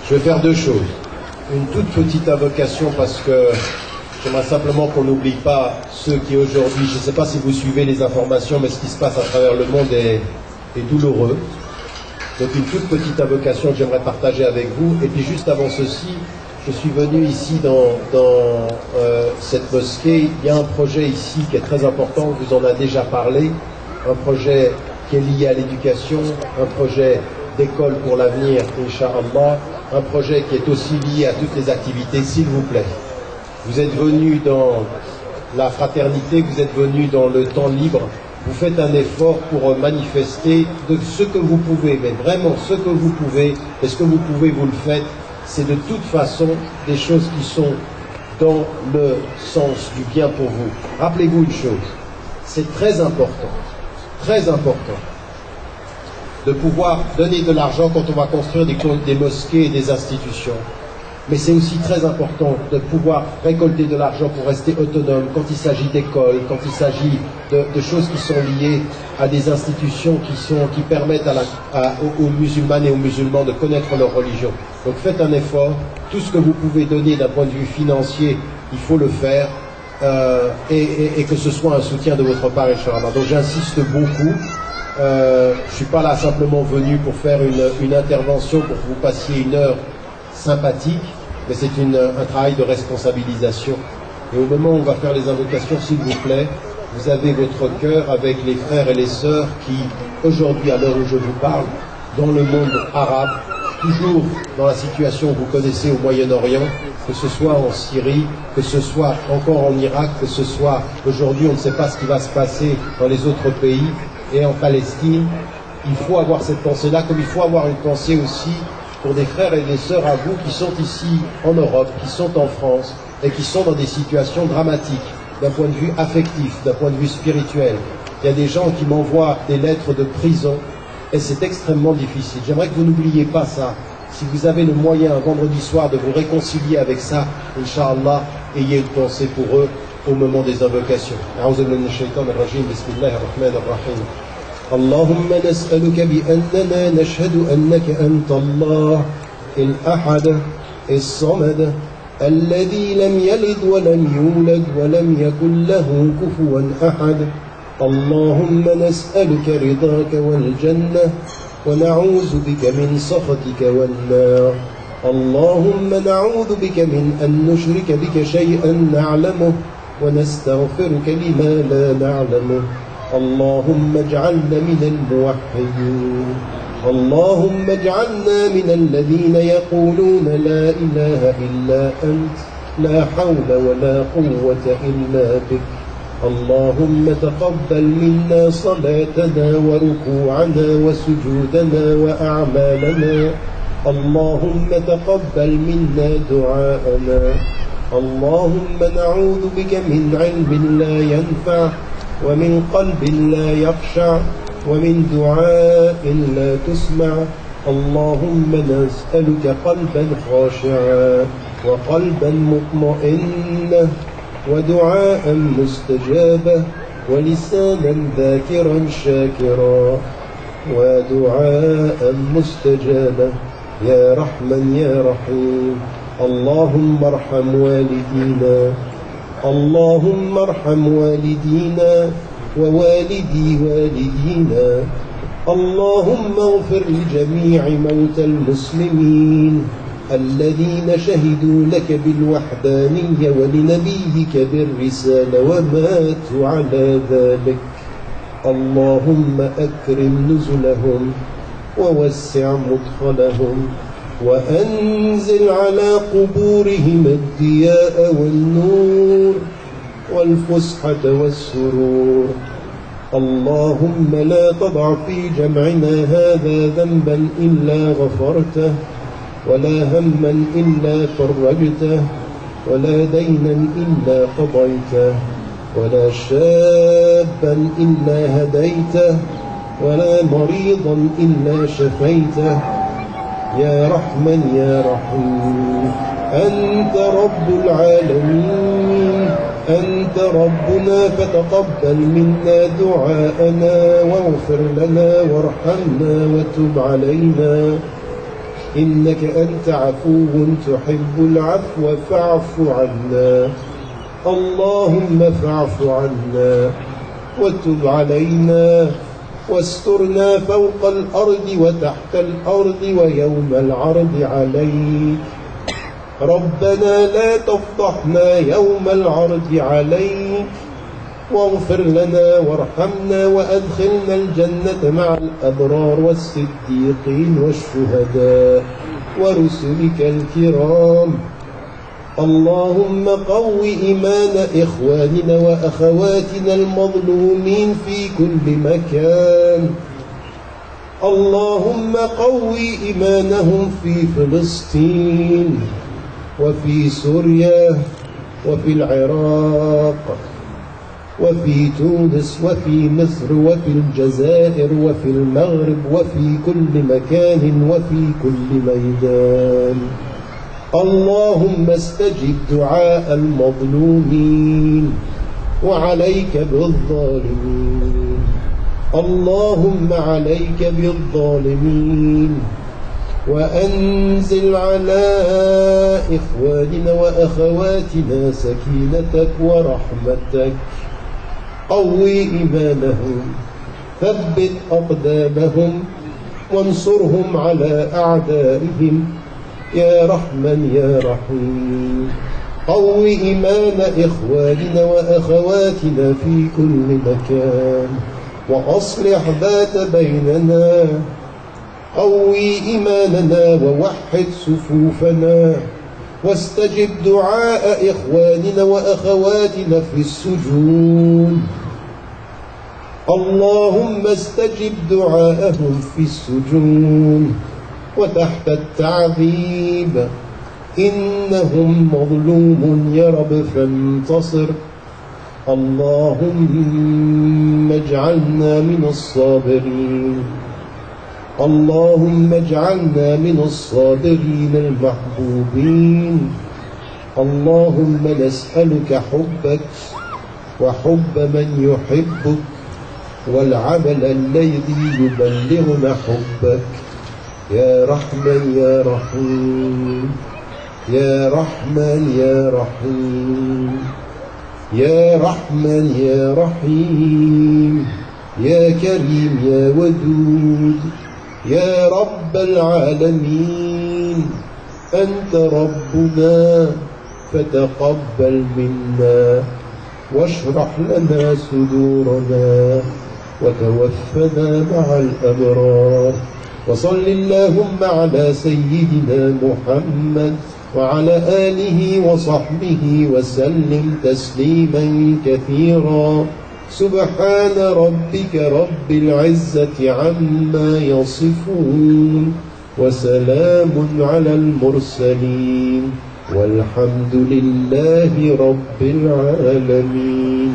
Je vais faire deux choses. Une toute petite invocation parce que j'aimerais simplement qu'on n'oublie pas ceux qui aujourd'hui, je ne sais pas si vous suivez les informations, mais ce qui se passe à travers le monde est douloureux. Donc une toute petite invocation que j'aimerais partager avec vous. Et puis juste avant ceci, je suis venu ici dans cette mosquée. Il y a un projet ici qui est très important, on vous en a déjà parlé. Un projet qui est lié à l'éducation, un projet d'école pour l'avenir, Inch'Allah, un projet qui est aussi lié à toutes les activités, s'il vous plaît. Vous êtes venus dans la fraternité, vous êtes venus dans le temps libre, vous faites un effort pour manifester de ce que vous pouvez, mais vraiment ce que vous pouvez, et ce que vous pouvez, vous le faites, c'est de toute façon des choses qui sont dans le sens du bien pour vous. Rappelez-vous une chose, c'est très important de pouvoir donner de l'argent quand on va construire des mosquées et des institutions. Mais c'est aussi très important de pouvoir récolter de l'argent pour rester autonome quand il s'agit d'écoles, quand il s'agit de choses qui sont liées à des institutions qui permettent aux musulmanes et aux musulmans de connaître leur religion. Donc faites un effort, tout ce que vous pouvez donner d'un point de vue financier, il faut le faire, et que ce soit un soutien de votre part, Inch'Allah. Donc j'insiste beaucoup. Je ne suis pas là simplement venu pour faire une intervention pour que vous passiez une heure sympathique, mais c'est un travail de responsabilisation. Et au moment où on va faire les invocations, s'il vous plaît, vous avez votre cœur avec les frères et les sœurs qui, aujourd'hui, à l'heure où je vous parle, dans le monde arabe, toujours dans la situation que vous connaissez au Moyen-Orient, que ce soit en Syrie, que ce soit encore en Irak, que ce soit aujourd'hui, on ne sait pas ce qui va se passer dans les autres pays, et en Palestine, il faut avoir cette pensée-là, comme il faut avoir une pensée aussi pour des frères et des sœurs à vous qui sont ici en Europe, qui sont en France, et qui sont dans des situations dramatiques, d'un point de vue affectif, d'un point de vue spirituel. Il y a des gens qui m'envoient des lettres de prison, et c'est extrêmement difficile. J'aimerais que vous n'oubliez pas ça. Si vous avez le moyen, un vendredi soir, de vous réconcilier avec ça, Inch'Allah, ayez une pensée pour eux au moment des invocations. اللهم نسألك بأننا نشهد أنك أنت الله الأحد الصمد الذي لم يلد ولم يولد ولم يكن له كفوا أحد. اللهم نسألك رضاك والجنة ونعوذ بك من سخطك والنار. اللهم نعوذ بك من أن نشرك بك شيئا نعلمه ونستغفرك لما لا نعلمه. اللهم اجعلنا من الموحدين. اللهم اجعلنا من الذين يقولون لا إله إلا أنت لا حول ولا قوة إلا بك. اللهم تقبل منا صلاتنا وركوعنا وسجودنا وأعمالنا. اللهم تقبل منا دعاءنا. اللهم نعوذ بك من علم لا ينفع ومن قلب لا يخشع ومن دعاء لا تسمع. اللهم نسألك قلبا خاشعا وقلبا مطمئنا ودعاء مستجابا ولسانا ذاكرا شاكرا ودعاء مستجابا يا رحمن يا رحيم. اللهم ارحم والدينا. اللهم ارحم والدينا ووالدي والدينا. اللهم اغفر لجميع موتى المسلمين الذين شهدوا لك بالوحدانية ولنبيك بالرسالة وماتوا على ذلك. اللهم أكرم نزلهم ووسع مدخلهم وأنزل على قبورهم الضياء والنور والفسحة والسرور. اللهم لا تضع في جمعنا هذا ذنبا إلا غفرته ولا هما إلا فرجته ولا دينا إلا قضيته ولا شابا إلا هديته ولا مريضا إلا شفيته. يا رحمن يا رحيم. أنت رب العالمين. أنت ربنا فتقبل منا دعاءنا واغفر لنا وارحمنا وتب علينا. إنك أنت عفو تحب العفو فاعف عنا. اللهم فاعف عنا وتب علينا واسترنا فوق الأرض وتحت الأرض ويوم العرض عليك. ربنا لا تفضحنا يوم العرض عليك، واغفر لنا وارحمنا وأدخلنا الجنة مع الأبرار والصديقين والشهداء ورسلك الكرام. اللهم قو إيمان إخواننا وأخواتنا المظلومين في كل مكان. اللهم قو إيمانهم في فلسطين وفي سوريا وفي العراق وفي تونس وفي مصر وفي الجزائر وفي المغرب وفي كل مكان وفي كل ميدان. اللهم استجب دعاء المظلومين وعليك بالظالمين. اللهم عليك بالظالمين، وأنزل على إخواننا وأخواتنا سكينتك ورحمتك. قوي إيمانهم، ثبت أقدامهم، وانصرهم على أعدائهم يا رحمن يا رحيم. قوي إيمان إخواننا وأخواتنا في كل مكان، وأصلح ذات بيننا. قوي إيماننا ووحد صفوفنا، واستجب دعاء إخواننا وأخواتنا في السجون. اللهم استجب دعاءهم في السجون وتحت التعذيب. إنهم مظلوم يا رب فانتصر. اللهم اجعلنا من الصابرين. اللهم اجعلنا من الصابرين المحبوبين. اللهم نسألك حبك وحب من يحبك والعمل الذي يبلغنا حبك يا رحمن يا رحيم. يا رحمن يا رحيم. يا رحمن يا رحيم. يا كريم يا ودود يا رب العالمين. أنت ربنا فتقبل منا واشرح لنا صدورنا وتوفنا مع الأبرار. وصل اللهم على سيدنا محمد وعلى آله وصحبه وسلم تسليما كثيرا. سبحان ربك رب العزة عما يصفون، وسلام على المرسلين، والحمد لله رب العالمين.